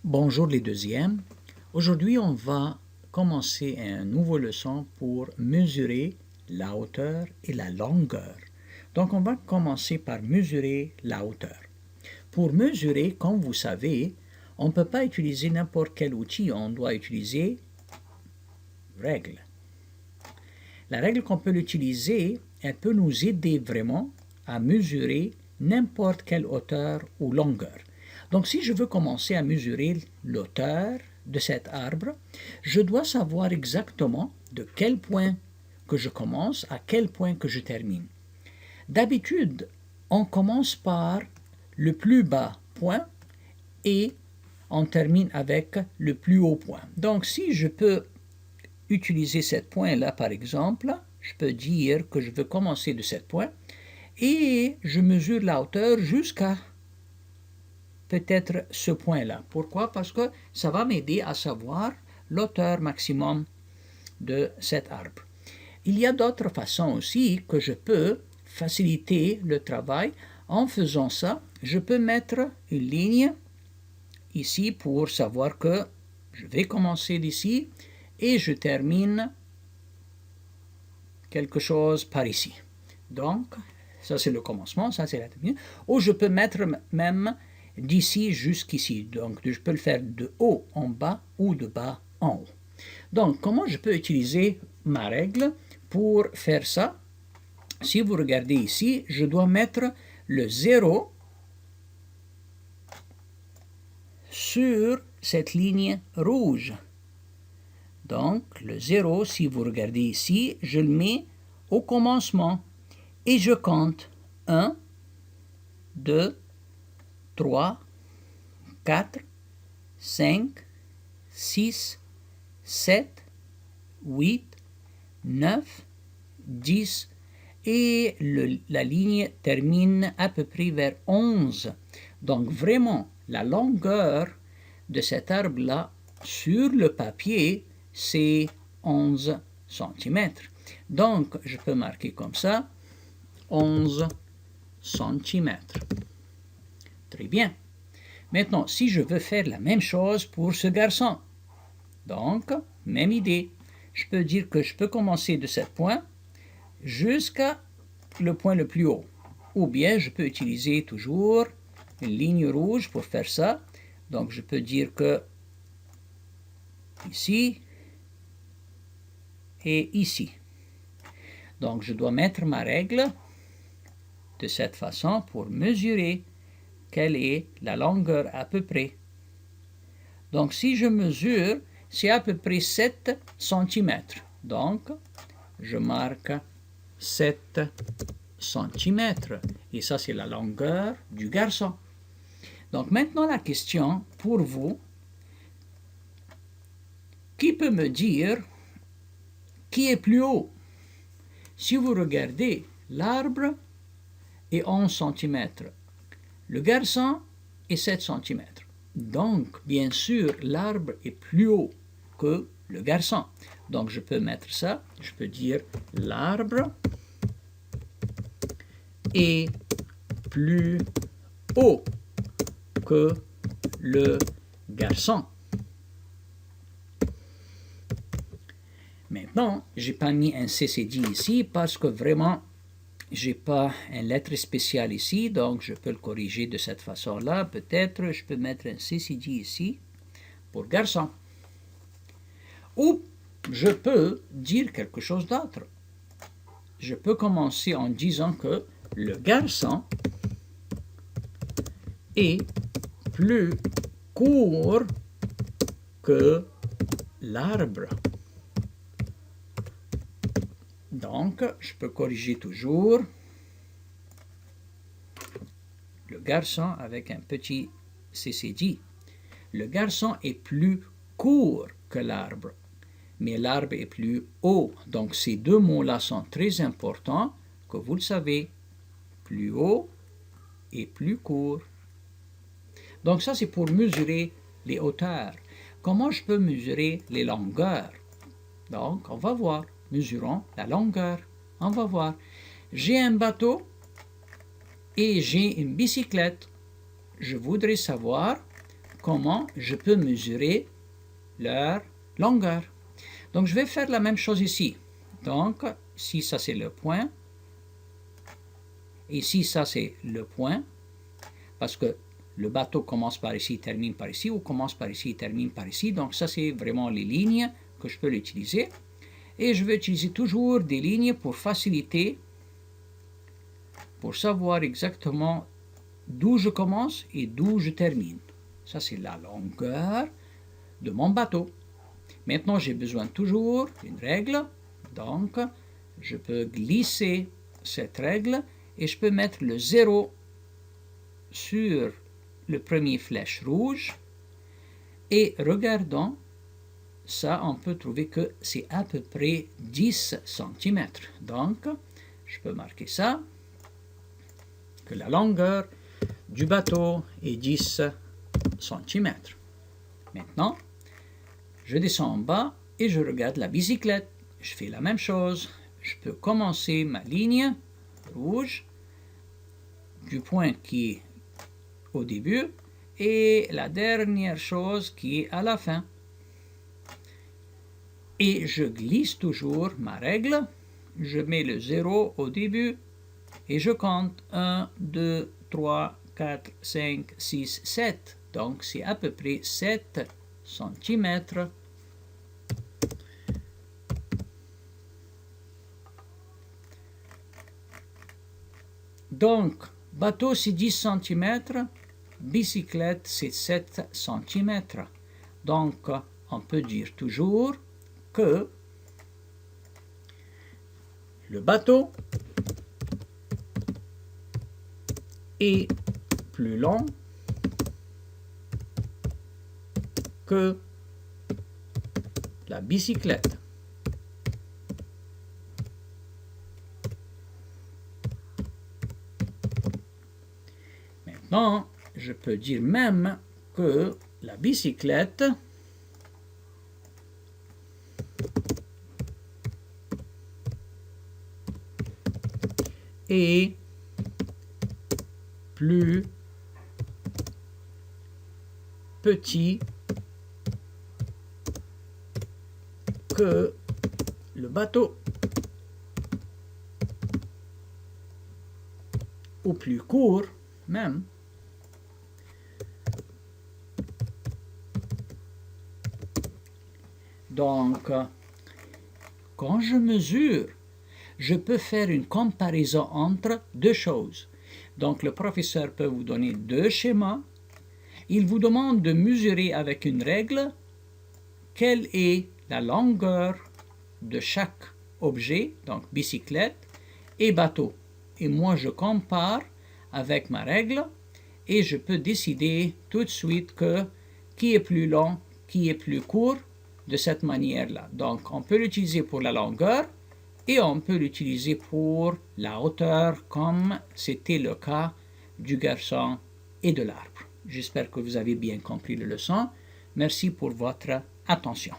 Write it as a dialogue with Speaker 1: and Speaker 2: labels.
Speaker 1: Bonjour les deuxièmes. Aujourd'hui, on va commencer une nouvelle leçon pour mesurer la hauteur et la longueur. Donc, on va commencer par mesurer la hauteur. Pour mesurer, comme vous savez, on ne peut pas utiliser n'importe quel outil, on doit utiliser règle. La règle qu'on peut l'utiliser, elle peut nous aider vraiment à mesurer n'importe quelle hauteur ou longueur. Donc, si je veux commencer à mesurer l'hauteur de cet arbre, je dois savoir exactement de quel point que je commence à quel point que je termine. D'habitude, on commence par le plus bas point et on termine avec le plus haut point. Donc, si je peux utiliser ce point-là, par exemple, je peux dire que je veux commencer de ce point et je mesure la hauteur jusqu'à peut-être ce point-là. Pourquoi? Parce que ça va m'aider à savoir l'hauteur maximum de cet arbre. Il y a d'autres façons aussi que je peux faciliter le travail. En faisant ça, je peux mettre une ligne ici pour savoir que je vais commencer d'ici et je termine quelque chose par ici. Donc, ça c'est le commencement, ça c'est la terminaison. Ou je peux mettre même d'ici jusqu'ici. Donc, je peux le faire de haut en bas ou de bas en haut. Donc, comment je peux utiliser ma règle pour faire ça? Si vous regardez ici, je dois mettre le 0 sur cette ligne rouge. Donc, le 0, si vous regardez ici, je le mets au commencement et je compte 1, 2, 3, 4, 5, 6, 7, 8, 9, 10 et la ligne termine à peu près vers 11. Donc vraiment, la longueur de cet arbre-là sur le papier, c'est 11 cm. Donc, je peux marquer comme ça, 11 cm. Très bien. Maintenant, si je veux faire la même chose pour ce garçon, donc, même idée. Je peux dire que je peux commencer de ce point jusqu'à le point le plus haut. Ou bien, je peux utiliser toujours une ligne rouge pour faire ça. Donc, je peux dire que ici et ici. Donc, je dois mettre ma règle de cette façon pour mesurer quelle est la longueur à peu près. Donc, si je mesure, c'est à peu près 7 cm. Donc, je marque 7 cm. Et ça, c'est la longueur du garçon. Donc, maintenant, la question pour vous, qui peut me dire qui est plus haut? Si vous regardez, l'arbre est 11 cm. Le garçon est 7 cm. Donc, bien sûr, l'arbre est plus haut que le garçon. Donc, je peux mettre ça. Je peux dire l'arbre est plus haut que le garçon. Maintenant, je n'ai pas mis un CCD ici parce que vraiment, je n'ai pas une lettre spéciale ici, donc je peux le corriger de cette façon-là. Peut-être je peux mettre un CCD ici pour garçon. Ou je peux dire quelque chose d'autre. Je peux commencer en disant que le garçon est plus court que l'arbre. Donc, je peux corriger toujours le garçon avec un petit CCD. Le garçon est plus court que l'arbre, mais l'arbre est plus haut. Donc, ces deux mots-là sont très importants, que vous le savez. Plus haut et plus court. Donc, ça, c'est pour mesurer les hauteurs. Comment je peux mesurer les longueurs? Donc, on va voir. Mesurons la longueur. On va voir. J'ai un bateau et j'ai une bicyclette. Je voudrais savoir comment je peux mesurer leur longueur. Donc, je vais faire la même chose ici. Donc, si ça c'est le point, et si ça c'est le point, parce que le bateau commence par ici, termine par ici, ou commence par ici, termine par ici. Donc, ça c'est vraiment les lignes que je peux l'utiliser. Et je vais utiliser toujours des lignes pour faciliter, pour savoir exactement d'où je commence et d'où je termine. Ça c'est la longueur de mon bateau. Maintenant, j'ai besoin toujours d'une règle. Donc, je peux glisser cette règle et je peux mettre le 0 sur le premier flèche rouge. Et regardons, ça, on peut trouver que c'est à peu près 10 cm. Donc, je peux marquer ça, que la longueur du bateau est 10 cm. Maintenant, je descends en bas et je regarde la bicyclette. Je fais la même chose. Je peux commencer ma ligne rouge du point qui est au début et la dernière chose qui est à la fin. Et je glisse toujours ma règle. Je mets le 0 au début et je compte 1, 2, 3, 4, 5, 6, 7. Donc c'est à peu près 7 cm. Donc, bateau c'est 10 cm, bicyclette c'est 7 cm. Donc, on peut dire toujours que le bateau est plus long que la bicyclette. Maintenant, je peux dire même que la bicyclette est plus petit que le bateau, ou plus court même. Donc, quand je mesure, je peux faire une comparaison entre deux choses. Donc, le professeur peut vous donner deux schémas. Il vous demande de mesurer avec une règle quelle est la longueur de chaque objet, donc bicyclette et bateau. Et moi, je compare avec ma règle et je peux décider tout de suite qui est plus long, qui est plus court de cette manière-là. Donc, on peut l'utiliser pour la longueur et on peut l'utiliser pour la hauteur comme c'était le cas du garçon et de l'arbre. J'espère que vous avez bien compris la leçon. Merci pour votre attention.